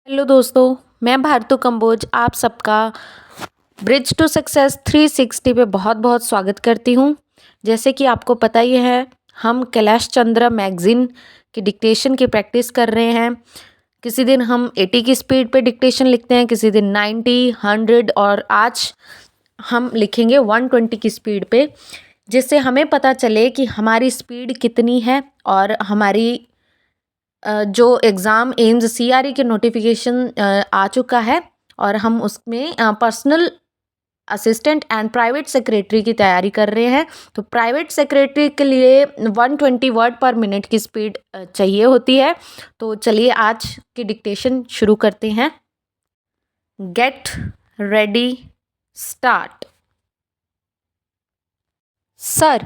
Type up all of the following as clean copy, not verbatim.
Hello दोस्तों, मैं भारतू कंबोज आप सबका ब्रिज टू सक्सेस 360 पे बहुत बहुत स्वागत करती हूँ। जैसे कि आपको पता ही है, हम कैलाश चंद्र मैगज़ीन की डिक्टेशन की प्रैक्टिस कर रहे हैं। किसी दिन हम 80 की स्पीड पे डिक्टेशन लिखते हैं, किसी दिन 90, 100 और आज हम लिखेंगे 120 की स्पीड पे, जिससे हमें पता चले कि हमारी स्पीड कितनी है और हमारी जो एग्ज़ाम एम्स सीआरई के नोटिफिकेशन आ चुका है और हम उसमें personal assistant and private secretary की तैयारी कर रहे हैं। तो प्राइवेट सेक्रेटरी के लिए 120 वर्ड पर मिनट की स्पीड चाहिए होती है। तो चलिए आज की डिक्टेशन शुरू करते हैं। Get ready start. Sir,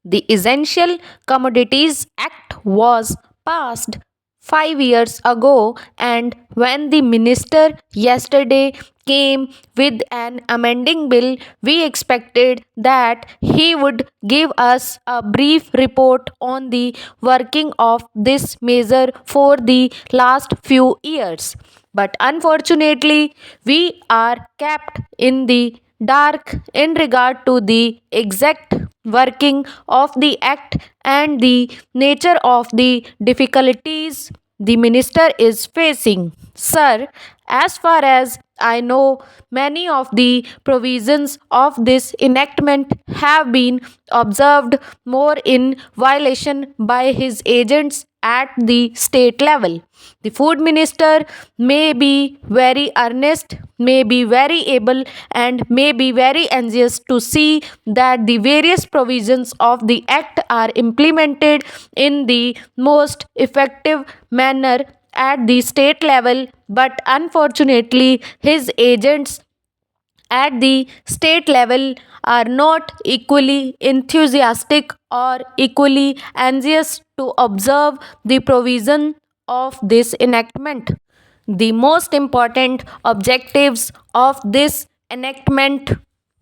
the Essential Commodities Act was passed 5 years ago, and when the minister yesterday came with an amending bill, we expected that he would give us a brief report on the working of this measure for the last few years. But unfortunately, we are kept in the dark in regard to the exact working of the act and the nature of the difficulties the minister is facing. Sir, as far as I know, many of the provisions of this enactment have been observed more in violation by his agents at the state level. The food minister may be very earnest, may be very able, and may be very anxious to see that the various provisions of the act are implemented in the most effective manner at the state level, but unfortunately, his agents at the state level are not equally enthusiastic or equally anxious to observe the provision of this enactment. The most important objectives of this enactment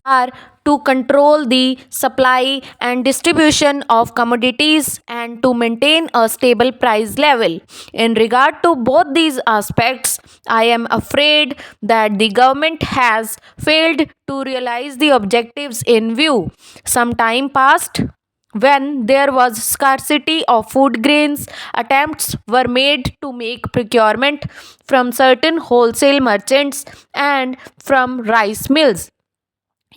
are to control the supply and distribution of commodities and to maintain a stable price level. In regard to both these aspects, I am afraid that the government has failed to realize the objectives in view. Some time passed when there was scarcity of food grains, attempts were made to make procurement from certain wholesale merchants and from rice mills.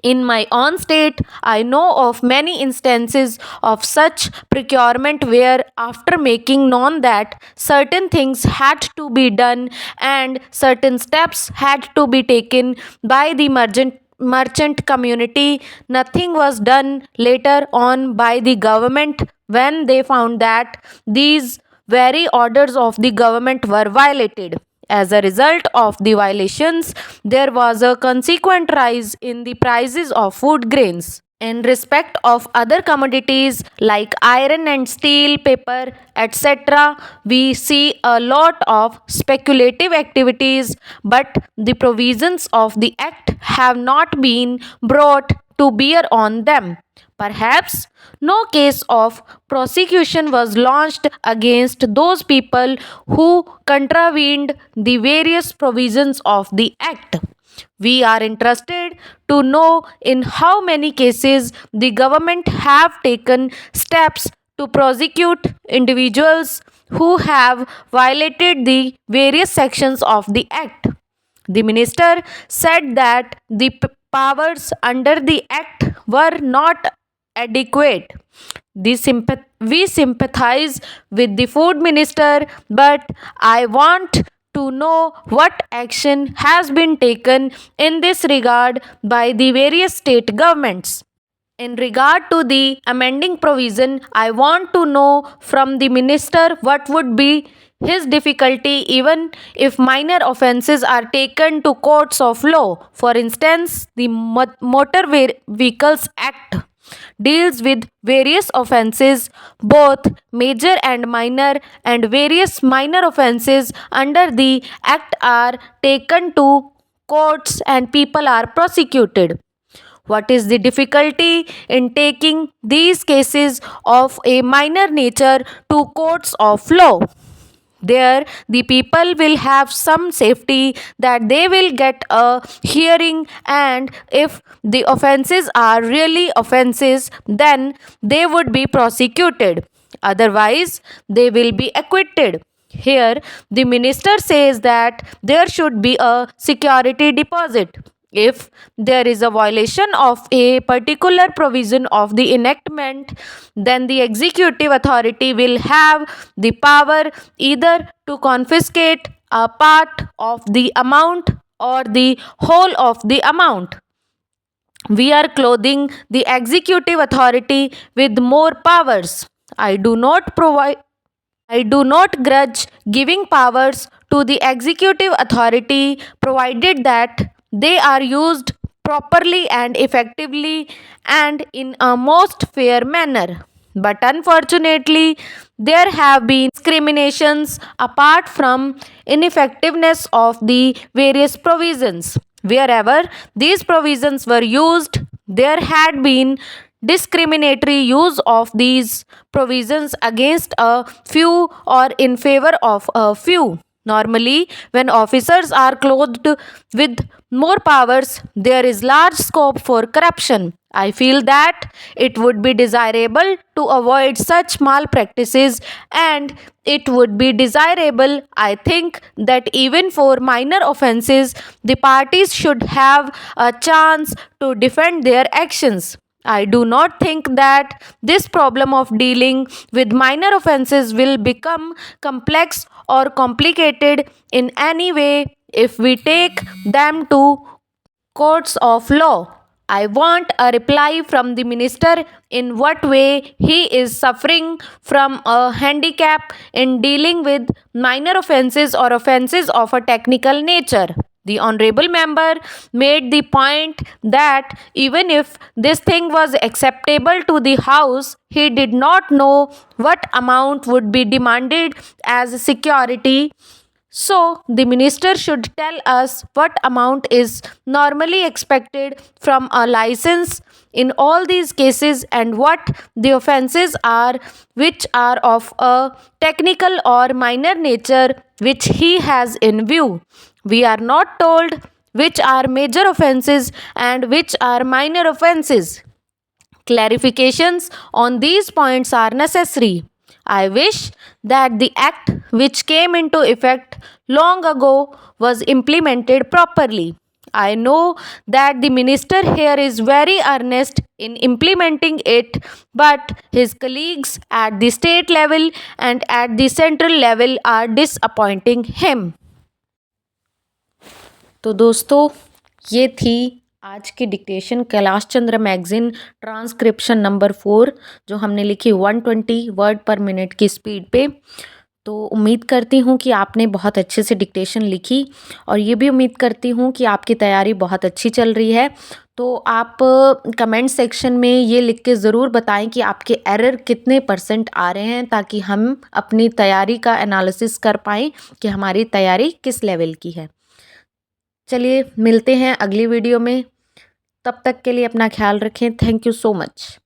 In my own state, I know of many instances of such procurement where, after making known that certain things had to be done and certain steps had to be taken by the merchant community, nothing was done later on by the government when they found that these very orders of the government were violated. As a result of the violations, there was a consequent rise in the prices of food grains. In respect of other commodities like iron and steel, paper, etc., we see a lot of speculative activities, but the provisions of the Act have not been brought to bear on them. Perhaps no case of prosecution was launched against those people who contravened the various provisions of the Act. We are interested to know in how many cases the government have taken steps to prosecute individuals who have violated the various sections of the Act. The minister said that the powers under the Act were not adequate. We sympathize with the food minister, but I want to know what action has been taken in this regard by the various state governments. In regard to the amending provision, I want to know from the minister what would be his difficulty even if minor offences are taken to courts of law. For instance, the Motor Vehicles Act deals with various offences, both major and minor, and various minor offences under the Act are taken to courts and people are prosecuted. What is the difficulty in taking these cases of a minor nature to courts of law? There the people will have some safety that they will get a hearing, and if the offenses are really offenses, then they would be prosecuted, otherwise they will be acquitted. Here the minister says that there should be a security deposit if there is a violation of a particular provision of the enactment. Then the executive authority will have the power either to confiscate a part of the amount or the whole of the amount. We are clothing the executive authority with more powers. I do not provide I do not grudge giving powers to the executive authority, provided that they are used properly and effectively and in a most fair manner. But unfortunately, there have been discriminations apart from ineffectiveness of the various provisions. Wherever these provisions were used, there had been discriminatory use of these provisions against a few or in favor of a few. Normally, when officers are clothed with more powers, there is large scope for corruption. I feel that it would be desirable to avoid such malpractices, and it would be desirable, I think, that even for minor offenses, the parties should have a chance to defend their actions. I do not think that this problem of dealing with minor offenses will become complex or complicated in any way if we take them to courts of law. I want a reply from the minister in what way he is suffering from a handicap in dealing with minor offenses or offenses of a technical nature. The honorable member made the point that even if this thing was acceptable to the House, he did not know what amount would be demanded as security. So, the minister should tell us what amount is normally expected from a license in all these cases and what the offenses are which are of a technical or minor nature which he has in view. We are not told which are major offenses and which are minor offenses. Clarifications on these points are necessary. I wish that the act which came into effect long ago was implemented properly. I know that the minister here is very earnest in implementing it, but his colleagues at the state level and at the central level are disappointing him. तो दोस्तों, ये थी आज की dictation Kailash Chandra magazine transcription number 4, जो हमने लिखी 120 word पर मिनट की स्पीड पे। तो उम्मीद करती हूँ कि आपने बहुत अच्छे से डिक्टेशन लिखी, और ये भी उम्मीद करती हूँ कि आपकी तैयारी बहुत अच्छी चल रही है। तो आप कमेंट सेक्शन में ये लिख के ज़रूर बताएं कि आपके एरर कितने % आ रहे हैं, ताकि हम अपनी तैयारी का एनालिसिस कर पाएँ कि हमारी तैयारी किस लेवल की है। चलिए मिलते हैं अगली वीडियो में, तब तक के लिए अपना ख्याल रखें। Thank you so much.